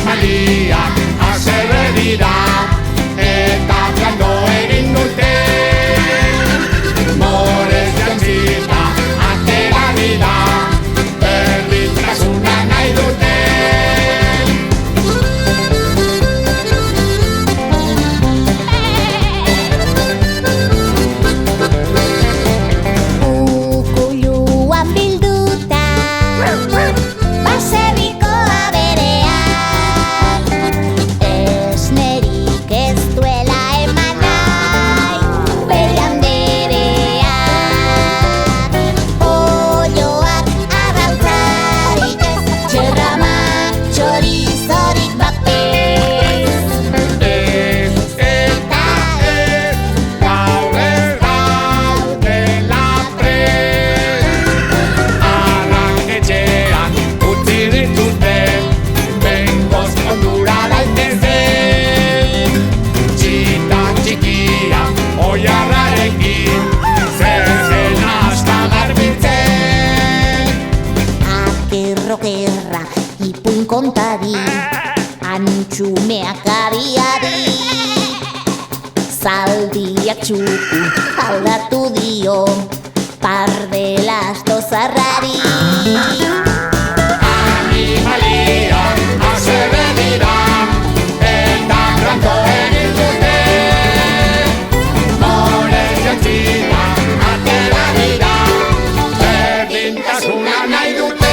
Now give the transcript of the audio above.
animaliak haserre dira eta planto egin dute. Morez jantzita atera dira, berdintasuna nahi dute. Ukuluan bilduta baserriko abereak, esnerik ez duela eman nahi bere andereak. Polloak arrautzarik ez, txerramak txorizorik bapez. Ez eta ez, gaur ez gaudela prest. Arraketxean utzi dituzte, behingoz ondura daitezen. Txita txikia oilarrarekin, zer hasta garbitzen. Akerrokerra ipun kontari, antxumeak abiadi, zaldiak txukun aldatu dio pardelas dozarrari. Animaliak haserre dira eta planto egin dute. Morez jantzita atera dira, berdintasuna nahi dute.